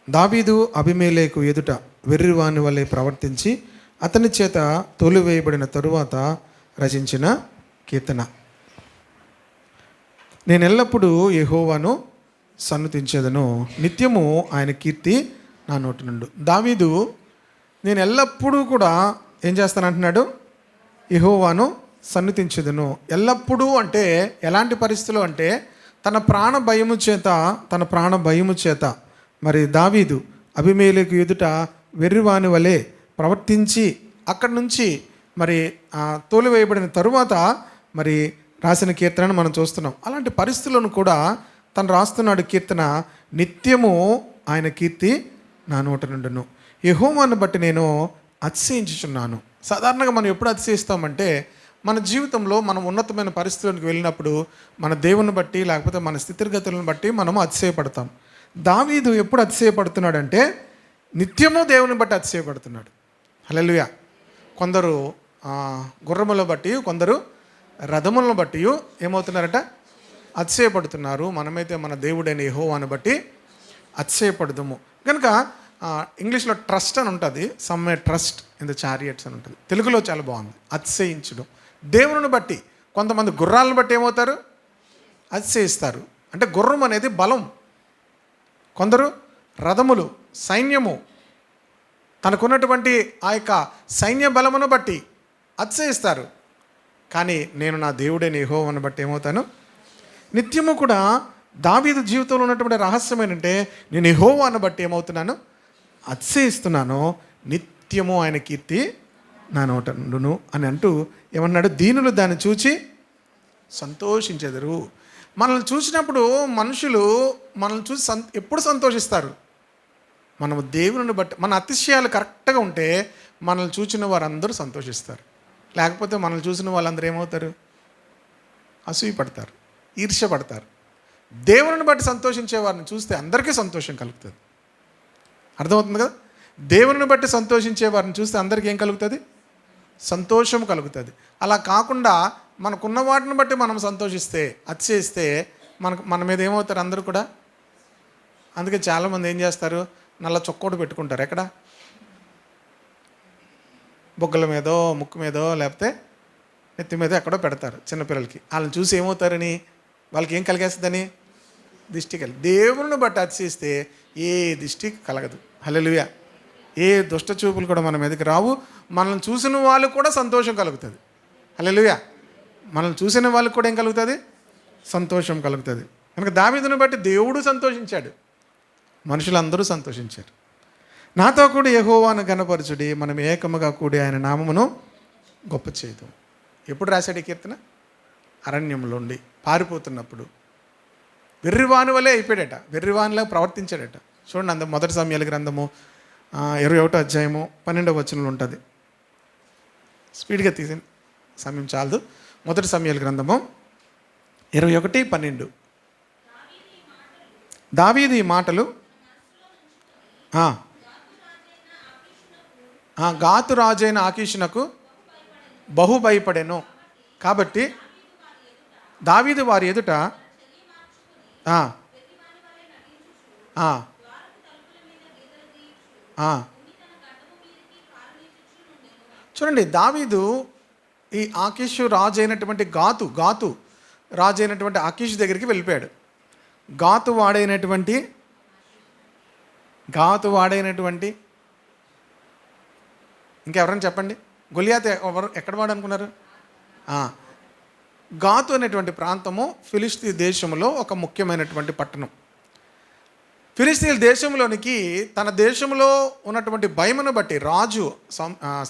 దావీదు అబీమెలెకు ఎదుట వెర్రివాని వలె ప్రవర్తించి అతని చేత తోలివేయబడిన తరువాత రచించిన కీర్తన. నేను ఎల్లప్పుడూ యెహోవాను సన్నుతించెదను, నిత్యము ఆయన కీర్తి నా నోటి నుండి. దావీదు నేను ఎల్లప్పుడూ కూడా ఏం చేస్తానంటున్నాడు? యెహోవాను సన్నుతించెదను. ఎల్లప్పుడూ అంటే ఎలాంటి పరిస్థితులు అంటే తన ప్రాణ భయము చేత మరి దావీదు అబీమెలెకు ఎదుట వెర్రివాని వలె ప్రవర్తించి అక్కడి నుంచి మరి తోలివేయబడిన తరువాత మరి రాసిన కీర్తనను మనం చూస్తున్నాం. అలాంటి పరిస్థితులను కూడా తను రాస్తున్నాడు కీర్తన. నిత్యము ఆయన కీర్తి నా నోట నుండును, యెహోవాను బట్టి నేను అతిశయించుచున్నాను. సాధారణంగా మనం ఎప్పుడు అతిశయిస్తామంటే మన జీవితంలో మనం ఉన్నతమైన పరిస్థితులకు వెళ్ళినప్పుడు మన దేవుని బట్టి లేకపోతే మన స్థితిగతులను బట్టి మనము అతిశయపడతాం. దావీదు ఎప్పుడు అతిశయపడుతున్నాడంటే నిత్యము దేవుని బట్టి అతిశయపడుతున్నాడు. హల్లెలూయా. కొందరు గుర్రములను బట్టి, కొందరు రథములను బట్టి ఏమవుతున్నారట? అతిశయపడుతున్నారు. మనమైతే మన దేవుడైన యెహోవాను బట్టి అతిశయపడదుము. కనుక ఇంగ్లీష్లో ట్రస్ట్ అని ఉంటుంది, some may trust in the chariots అని ఉంటుంది. తెలుగులో చాలా బాగుంది, అతిశయించడం. దేవుని బట్టి కొంతమంది గుర్రాలను బట్టి ఏమవుతారు? అతిశయిస్తారు. అంటే గుర్రం అనేది బలం. కొందరు రథములు, సైన్యము, తనకున్నటువంటి ఆ యొక్క సైన్య బలమును బట్టి అతిశయిస్తారు. కానీ నేను నా దేవుడైన యెహోవాను బట్టి ఏమవుతాను? నిత్యము కూడా దావీదు జీవితంలో ఉన్నటువంటి రహస్యం ఏంటంటే నేను యెహోవాను బట్టి ఏమవుతున్నాను? అతిశయిస్తున్నాను. నిత్యము ఆయన కీర్తి నా నోట నుండును అని అంటూ ఏమన్నాడు? దీనులు దాన్ని చూచి సంతోషించెదరు. మనల్ని చూసినప్పుడు మనుషులు మనల్ని చూసి ఎప్పుడు సంతోషిస్తారు? మనము దేవుని బట్టి మన అతిశయాలు కరెక్ట్గా ఉంటే మనల్ని చూసిన వారందరూ సంతోషిస్తారు. లేకపోతే మనల్ని చూసిన వాళ్ళందరూ ఏమవుతారు? అసూయపడతారు, ఈర్ష్యపడతారు. దేవుని బట్టి సంతోషించే వారిని చూస్తే అందరికీ సంతోషం కలుగుతుంది. అర్థమవుతుంది కదా? దేవుని బట్టి సంతోషించే వారిని చూస్తే అందరికీ ఏం కలుగుతుంది? సంతోషం కలుగుతుంది. అలా కాకుండా మనకున్న వాటిని బట్టి మనం సంతోషిస్తే, అతిశయిస్తే మన మీద ఏమవుతారు? అందరూ కూడా. అందుకే చాలామంది ఏం చేస్తారు? నల్ల చొక్కోటు పెట్టుకుంటారు. ఎక్కడ? బొగ్గల మీదో, ముక్కు మీదో, లేకపోతే నెత్తి మీదో ఎక్కడో పెడతారు చిన్నపిల్లలకి. వాళ్ళని చూసి ఏమవుతారని, వాళ్ళకి ఏం కలిగేస్తుందని? దిష్టి కలిగి. దేవుని బట్టి అతిశయిస్తే ఏ దిష్టి కలగదు. హల్లెలూయా. ఏ దుష్ట చూపులు కూడా మన మీదకి రావు. మనల్ని చూసిన వాళ్ళు కూడా సంతోషం కలుగుతుంది. హల్లెలూయా. మనల్ని చూసిన వాళ్ళకి కూడా ఏం కలుగుతుంది? సంతోషం కలుగుతుంది. కనుక దావీదుని బట్టి దేవుడు సంతోషించాడు, మనుషులందరూ సంతోషించారు. నాతో కూడి యెహోవాను ఘనపరచుడి, మనం ఏకముగా కూడి ఆయన నామమును గొప్ప చేయదు. ఎప్పుడు రాశాడు ఈ కీర్తన? అరణ్యంలో ఉండి పారిపోతున్నప్పుడు వెర్రివాని వలె అయిపోయాడట, వెర్రివానిలా ప్రవర్తించాడట. చూడండి, మొదటి సమయాల గ్రంథము 21వ అధ్యాయము 12వ వచనంలో ఉంటుంది. స్పీడ్గా తీసి సమయం చాలదు. మొదటి సమయాల గ్రంథము 21:12. దావీదు ఈ మాటలు గాతు రాజైన ఆకీషునకు బహు భయపడెను. కాబట్టి దావీదు వారి ఎదుట చూడండి, దావీదు ఈ ఆకీషు రాజు అయినటువంటి గాతు రాజు అయినటువంటి ఆకీషు దగ్గరికి వెళ్ళిపోయాడు. గాతు వాడైనటువంటి ఇంకెవరైనా చెప్పండి. గొలియాతు ఎక్కడ వాడు అనుకున్నారు? గాతు అనేటువంటి ప్రాంతము ఫిలిస్తీ దేశంలో ఒక ముఖ్యమైనటువంటి పట్టణం. ఫిలిస్తీన్ దేశంలోనికి తన దేశంలో ఉన్నటువంటి భయమును బట్టి రాజు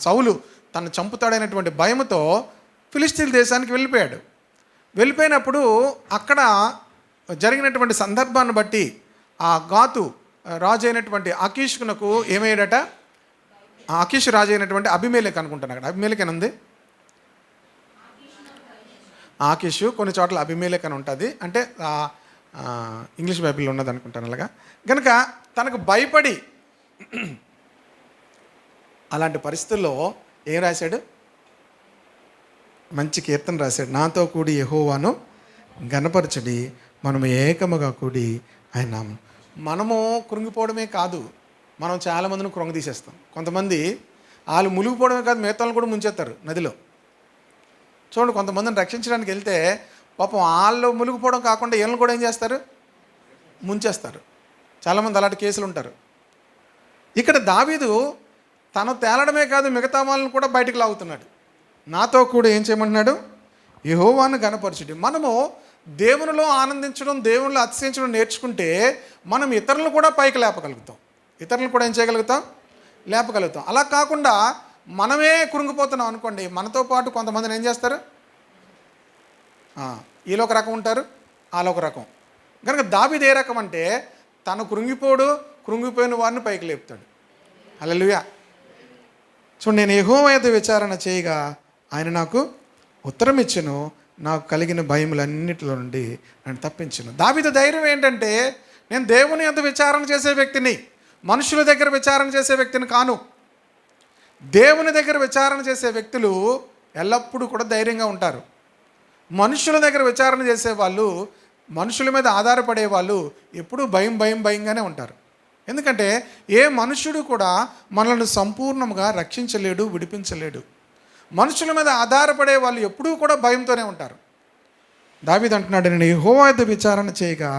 సౌలు తను చంపుతాడైనటువంటి భయముతో ఫిలిస్తీన్ దేశానికి వెళ్ళిపోయినప్పుడు అక్కడ జరిగినటువంటి సందర్భాన్ని బట్టి ఆ గాతు రాజు అయినటువంటి ఆకీషునకు ఏమయ్యాడట? ఆకీషు రాజు అయినటువంటి అబీమెలెకు అనుకుంటాను. అక్కడ అబీమెలెకు అని ఉంది. ఆకీషు కొన్ని చోట్ల అబీమెలెకు అని ఉంటుంది. అంటే ఇంగ్లీష్ బైబిల్లో ఉన్నది అనుకుంటాను అలాగా. కనుక తనకు భయపడి అలాంటి పరిస్థితుల్లో ఏం రాశాడు? మంచి కీర్తన రాశాడు. నాతో కూడి యెహోవాను ఘనపరచడి, మనము ఏకముగా కూడి ఆయన నామం. మనము కృంగిపోవడమే కాదు, మనం చాలామందిని కృంగదీసేస్తాం. కొంతమంది వాళ్ళు మునిగిపోవడమే కాదు, మిగతాలను కూడా ముంచేస్తారు నదిలో. చూడండి, కొంతమందిని రక్షించడానికి వెళ్తే పాపం వాళ్ళు మునిగిపోవడం కాకుండా వీళ్ళని కూడా ఏం చేస్తారు, ముంచేస్తారు. చాలామంది అలాంటి కేసులు ఉంటారు. ఇక్కడ దావీదు తను తేలడమే కాదు, మిగతా వాళ్ళని కూడా బయటికి లాగుతున్నాడు. నాతో కూడా ఏం చేయమంటున్నాడు, యెహోవాను ఘనపరచుడి. మనము దేవునిలో ఆనందించడం, దేవునిలో అతిశయించడం నేర్చుకుంటే మనం ఇతరులను కూడా పైకి లేపగలుగుతాం. ఇతరులను కూడా ఏం చేయగలుగుతాం, లేపగలుగుతాం. అలా కాకుండా మనమే కృంగిపోతున్నాం అనుకోండి, మనతో పాటు కొంతమందిని ఏం చేస్తారు, వీళ్ళు ఒక రకం ఉంటారు, వాళ్ళు ఒక రకం. కనుక దావీదు ఏ రకం అంటే తను కృంగిపోయిన వారిని పైకి లేపుతాడు. హల్లెలూయా. చూడండి, నేను యెహోవా యొద్ద విచారణ చేయగా ఆయన నాకు ఉత్తరం ఇచ్చెను, నాకు కలిగిన భయములన్నిటిలో నుండి నన్ను తప్పించును. దావీదు ధైర్యం ఏంటంటే, నేను దేవుని యొద్ద విచారణ చేసే వ్యక్తిని, మనుషుల దగ్గర విచారణ చేసే వ్యక్తిని కాను. దేవుని దగ్గర విచారణ చేసే వ్యక్తులు ఎల్లప్పుడూ కూడా ధైర్యంగా ఉంటారు. మనుషుల దగ్గర విచారణ చేసే వాళ్ళు, మనుషుల మీద ఆధారపడే వాళ్ళు ఎప్పుడూ భయంగానే ఉంటారు. ఎందుకంటే ఏ మనుషుడు కూడా మనల్ని సంపూర్ణంగా రక్షించలేడు, విడిపించలేడు. మనుషుల మీద ఆధారపడే వాళ్ళు ఎప్పుడూ కూడా భయంతోనే ఉంటారు. దావీదు అంటున్నాడు, నేను యెహోవా యొద్ద విచారణ చేయగా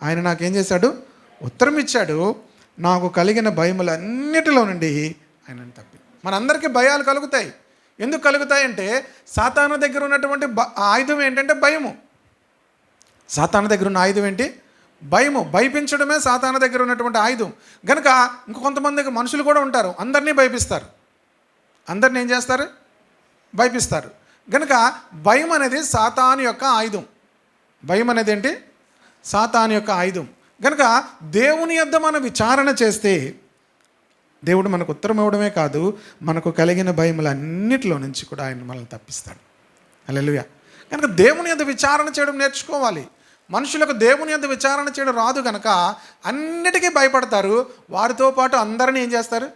ఆయన నాకేం చేశాడు, ఉత్తరం ఇచ్చాడు, నాకు కలిగిన భయములన్నిటిలో నుండి ఆయనను తప్పి. మనందరికీ భయాలు కలుగుతాయి. ఎందుకు కలుగుతాయంటే సాతాను దగ్గర ఉన్నటువంటి ఆయుధం ఏంటంటే భయము. సాతాను దగ్గర ఉన్న ఆయుధం ఏంటి, భయము. భయపించడమే సాతాను దగ్గర ఉన్నటువంటి ఆయుధం. కనుక ఇంకొంతమంది మనుషులు కూడా ఉంటారు, అందరినీ భయపిస్తారు. అందరిని ఏం చేస్తారు, భయపిస్తారు. కనుక భయం అనేది సాతాను యొక్క ఆయుధం. భయం అనేది ఏంటి, సాతాను యొక్క ఆయుధం. కనుక దేవుని యొద్ద మనం విచారణ చేస్తే దేవుడు మనకు ఉత్తరం ఇవ్వడమే కాదు, మనకు కలిగిన భయములన్నిటిలో నుంచి కూడా ఆయన మనల్ని తప్పిస్తాడు. హల్లెలూయా. కనుక దేవుని యొద్ద విచారణ చేయడం నేర్చుకోవాలి. మనుషులకు దేవుని యొద్ద విచారణ చేయడం రాదు కనుక అన్నిటికీ భయపడతారు. వారితో పాటు అందరినీ ఏం చేస్తారు,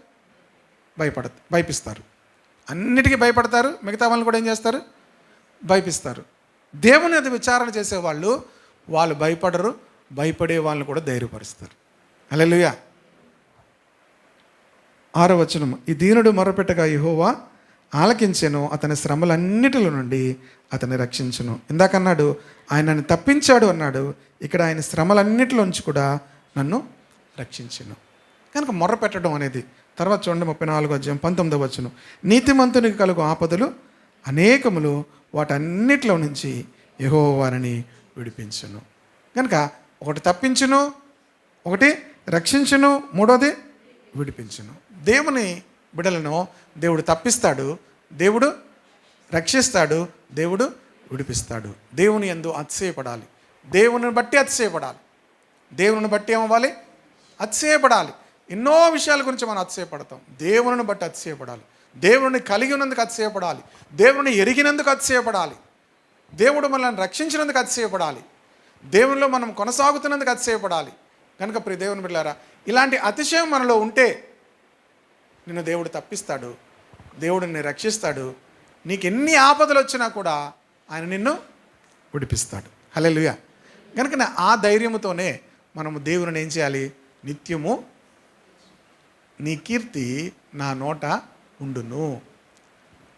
భయపిస్తారు. అన్నిటికీ భయపడతారు, మిగతా వాళ్ళని కూడా ఏం చేస్తారు, భయపిస్తారు. దేవుని యొద్ద విచారణ చేసేవాళ్ళు వాళ్ళు భయపడరు, భయపడే వాళ్ళని కూడా ధైర్యపరుస్తారు. హల్లెలూయా. 6వ వచనం, ఈ దీనుడు మొరపెట్టగా యెహోవా ఆలకించెను, అతని శ్రమలన్నిటిలో నుండి అతన్ని రక్షించును. ఇందాకన్నాడు ఆయన నన్ను తప్పించాడు అన్నాడు, ఇక్కడ ఆయన శ్రమలన్నిటిలోంచి కూడా నన్ను రక్షించును. కనుక మొర్ర పెట్టడం అనేది. తర్వాత చూడండి 34వ అధ్యాయం 19వ వచనం, నీతిమంతునికి కలుగు ఆపదలు అనేకములు, వాటన్నిటిలో నుంచి యెహోవా వారిని విడిపించును. కనుక ఒకటి తప్పించును, ఒకటి రక్షించును, మూడోది విడిపించును. దేవుని బిడలను దేవుడు తప్పిస్తాడు, దేవుడు రక్షిస్తాడు, దేవుడు విడిపిస్తాడు. దేవుని యందు అతిశయపడాలి, దేవుని బట్టి అతిశయపడాలి. దేవుని బట్టి ఏమవ్వాలి, అతిశయపడాలి. ఎన్నో విషయాల గురించి మనం అతిశయపడతాం, దేవుని బట్టి అతిశయపడాలి. దేవుని కలిగి ఉన్నందుకు అతిశయపడాలి, దేవుని ఎరిగినందుకు అతిశయపడాలి, దేవుడు మనల్ని రక్షించినందుకు అతిశయపడాలి, దేవునిలో మనం కొనసాగుతున్నందుకు అతిశయపడాలి. కనుక ప్రియ దేవుని బిడ్డలారా, ఇలాంటి అతిశయం మనలో ఉంటే నిన్ను దేవుడు తప్పిస్తాడు, దేవుడు నిన్ను రక్షిస్తాడు. నీకు ఎన్ని ఆపదలు వచ్చినా కూడా ఆయన నిన్ను విడిపిస్తాడు. హల్లెలూయా. కనుక ఆ ధైర్యముతోనే మనము దేవుని ఏం చేయాలి, నిత్యము నీ కీర్తి నా నోట ఉండును.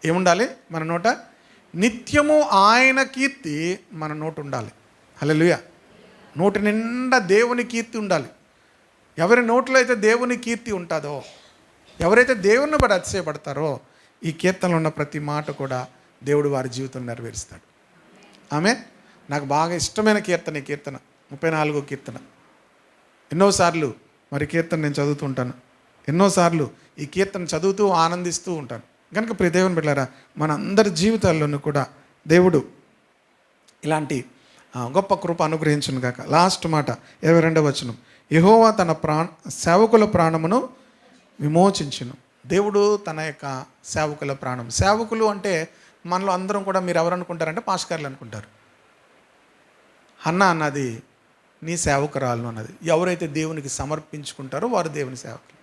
ఏముండాలి మన నోట, నిత్యము ఆయన కీర్తి మన నోట ఉండాలి. హల్లెలూయా. నోటి నిండా దేవుని కీర్తి ఉండాలి. ఎవరి నోట్లో అయితే దేవుని కీర్తి ఉంటుందో, ఎవరైతే దేవుని బట్టి అతిశయపడతారో, ఈ కీర్తనలో ఉన్న ప్రతి మాట కూడా దేవుడు వారి జీవితం నెరవేరుస్తాడు. ఆమె నాకు బాగా ఇష్టమైన కీర్తన ఈ కీర్తన 34వ కీర్తన. ఎన్నోసార్లు మరి కీర్తన నేను చదువుతుంటాను, ఎన్నోసార్లు ఈ కీర్తన చదువుతూ ఆనందిస్తూ ఉంటాను. కనుక ప్రియ దేవుని బిడ్డలారా, మన అందరి జీవితాల్లోనూ కూడా దేవుడు ఇలాంటి గొప్ప కృప అనుగ్రహించును గాక. లాస్ట్ మాట 22వ వచనం, యెహోవా తన సేవకుల ప్రాణమును విమోచించును. దేవుడు తన యొక్క సేవకుల ప్రాణం. సేవకులు అంటే మనలో అందరం కూడా మీరు ఎవరు అనుకుంటారంటే పాస్కర్లు అనుకుంటారు. హన్నా అన్నది నీ సేవకురాలు అన్నది. ఎవరైతే దేవునికి సమర్పించుకుంటారో వారు దేవుని సేవకులు.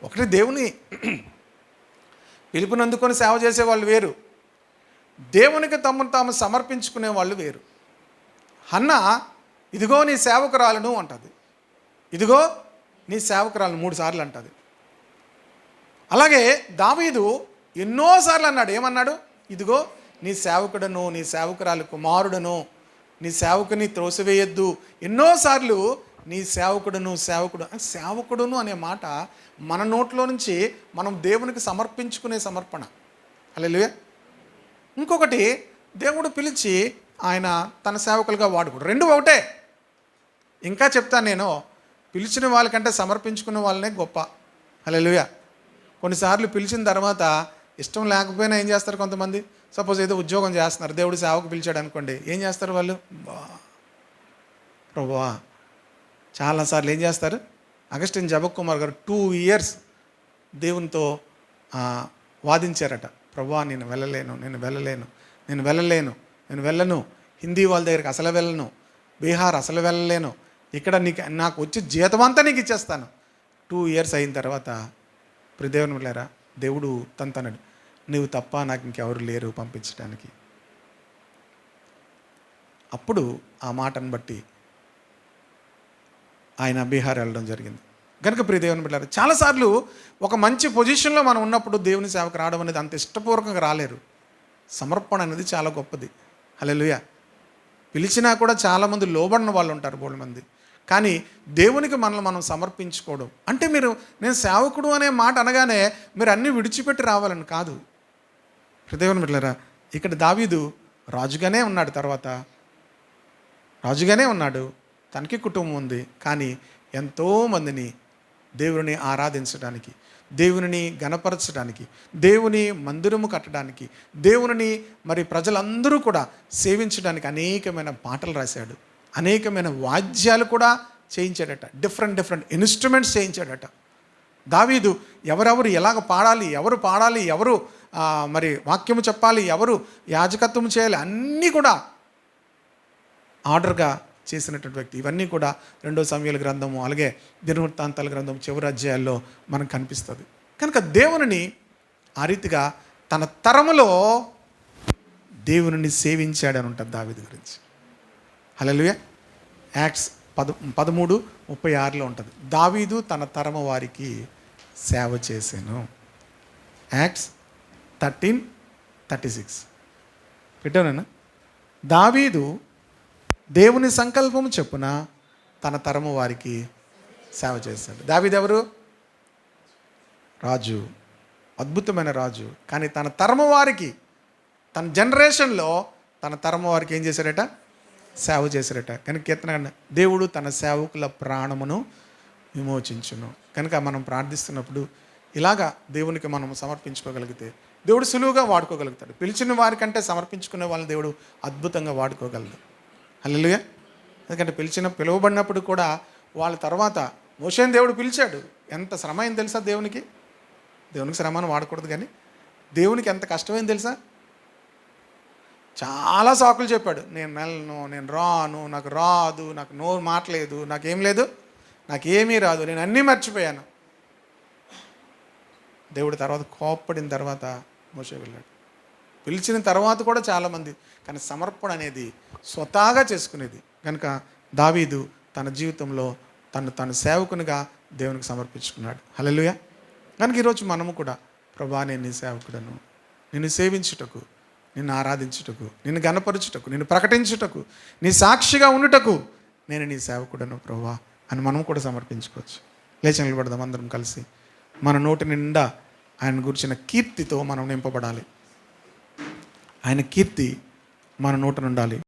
ఒకటి దేవుని పిలుపునందుకొని సేవ చేసేవాళ్ళు వేరు, దేవునికి తమను తాము సమర్పించుకునే వాళ్ళు వేరు. హన్నా ఇదిగో నీ సేవకురాలను అంటది. ఇదిగో నీ సేవకురాలు 3 సార్లు అంటది. అలాగే దావీదు ఎన్నోసార్లు అన్నాడు. ఏమన్నాడు? ఇదిగో నీ సేవకుడను, నీ సేవకురాలు కుమారుడను, నీ సేవకుని త్రోసివేయొద్దు. ఎన్నోసార్లు నీ సేవకుడును సేవకుడును అనే మాట మన నోట్లో నుంచి మనం దేవునికి సమర్పించుకునే సమర్పణ. హల్లెలూయా. ఇంకొకటి, దేవుడు పిలిచి ఆయన తన సేవకులుగా వాడుకోడు. 2 ఒకటే. ఇంకా చెప్తాను నేను, పిలిచిన వాళ్ళకంటే సమర్పించుకున్న వాళ్ళనే గొప్ప. హల్లెలూయా. కొన్నిసార్లు పిలిచిన తర్వాత ఇష్టం లేకపోయినా ఏం చేస్తారు కొంతమంది? సపోజ్ ఏదో ఉద్యోగం చేస్తున్నారు, దేవుడు సేవకు పిలిచాడు అనుకోండి, ఏం చేస్తారు వాళ్ళు? ప్రభువా, చాలాసార్లు ఏం చేస్తారు? అగస్టిన్ జబక్ కుమార్ గారు 2 years దేవునితో వాదించారట. ప్రభువా, నేను వెళ్ళను, హిందీ వాళ్ళ దగ్గరికి అసలు వెళ్ళను, బీహార్ అసలు వెళ్ళలేను, ఇక్కడ నాకు వచ్చి జీతం అంతా నీకు ఇచ్చేస్తాను. 2 years అయిన తర్వాత దేవుని వెళ్ళారా, దేవుడు తనతనడు, నువ్వు తప్ప నాకు ఇంకెవరు లేరు పంపించడానికి. అప్పుడు ఆ మాటను బట్టి ఆయన బీహార్ వెళ్ళడం జరిగింది. కనుక దేవుని బిడ్డలారా, చాలాసార్లు ఒక మంచి పొజిషన్లో మనం ఉన్నప్పుడు దేవుని సేవకు రావడం అనేది అంత ఇష్టపూర్వకంగా రాలేరు. సమర్పణ అనేది చాలా గొప్పది. హల్లెలూయా. పిలిచినా కూడా చాలామంది లోబడిన వాళ్ళు ఉంటారు, బోల్మంది. కానీ దేవునికి మనల్ని మనం సమర్పించుకోవడం అంటే, నేను సేవకుడు అనే మాట అనగానే మీరు అన్నీ విడిచిపెట్టి రావాలని కాదు. దేవుని బిడ్డలారా, ఇక్కడ దావీదు రాజుగానే ఉన్నాడు, తర్వాత రాజుగానే ఉన్నాడు, తనకి కుటుంబం ఉంది. కానీ ఎంతోమందిని దేవుని ఆరాధించడానికి, దేవుని గణపరచడానికి, దేవుని మందిరము కట్టడానికి, దేవుని మరి ప్రజలందరూ కూడా సేవించడానికి అనేకమైన పాటలు రాశాడు, అనేకమైన వాద్యాలు కూడా చేయించాడట, డిఫరెంట్ ఇన్స్ట్రుమెంట్స్ చేయించాడట. దావీదు ఎవరెవరు ఎలాగ పాడాలి, ఎవరు మరి వాక్యము చెప్పాలి, ఎవరు యాజకత్వం చేయాలి, అన్నీ కూడా ఆర్డర్గా చేసినటువంటి వ్యక్తి. ఇవన్నీ కూడా 2 సమూయేలు గ్రంథము, అలాగే దినవృత్తాంతాల గ్రంథం చివరి అధ్యాయాల్లో మనకు కనిపిస్తుంది. కనుక దేవుని ఆ రీతిగా తన తరములో దేవుని సేవించాడని ఉంటుంది దావీదు గురించి. హల్లెలూయా. యాక్ట్స్ 13:36 ఉంటుంది, దావీదు తన తరము వారికి సేవ చేశాను. యాక్ట్స్ 13:36 పెట్టాను. దావీదు దేవుని సంకల్పము చెప్పున తన తరము వారికి సేవ చేశాడు. దావీదు ఎవరు? రాజు, అద్భుతమైన రాజు. కానీ తన తరము వారికి, తన జనరేషన్లో తన తరము వారికి ఏం చేశాడట? సేవ చేశాడట. కనుక కీర్తన, దేవుడు తన సేవకుల ప్రాణమును విమోచించును. కనుక మనం ప్రార్థిస్తున్నప్పుడు ఇలాగా దేవునికి మనం సమర్పించుకోగలిగితే దేవుడు సులువుగా వాడుకోగలుగుతాడు. పిలిచిన వారికంటే సమర్పించుకునే వాళ్ళని దేవుడు అద్భుతంగా వాడుకోగలడు. హల్లెలూయా. ఎందుకంటే పిలువబడినప్పుడు కూడా వాళ్ళ తర్వాత మోషేని దేవుడు పిలిచాడు. ఎంత శ్రమ అయింది తెలుసా? దేవునికి శ్రమను వాడకూడదు, కానీ దేవునికి ఎంత కష్టమైంది తెలుసా? చాలా సాకులు చెప్పాడు. నేను వెళ్ళను, నేను రాను, నాకు రాదు, నాకు నోరు మాట్లేదు, నాకేం లేదు, నాకేమీ రాదు, నేను అన్నీ మర్చిపోయాను. దేవుడి తర్వాత కోప్పడిన తర్వాత మోషే వెళ్ళాడు. పిలిచిన తర్వాత కూడా చాలామంది, కానీ సమర్పణ అనేది స్వతహాగా చేసుకునేది. కనుక దావీదు తన జీవితంలో తను సేవకునిగా దేవునికి సమర్పించుకున్నాడు. హల్లెలూయా. కనుక ఈరోజు మనము కూడా, ప్రభువా, నేను నీ సేవకుడను, నిన్ను సేవించుటకు, నిన్ను ఆరాధించుటకు, నిన్ను గణపరచుటకు, నిన్ను ప్రకటించుటకు, నీ సాక్షిగా ఉండుటకు నేను నీ సేవకుడను ప్రభువా అని మనం కూడా సమర్పించుకోవచ్చు. లేచి నిలబడదాం అందరం కలిసి. మన నోటి నిండా ఆయన గురించిన కీర్తితో మనం నింపబడాలి. ఆయన కీర్తి మన నోట నుండాలి.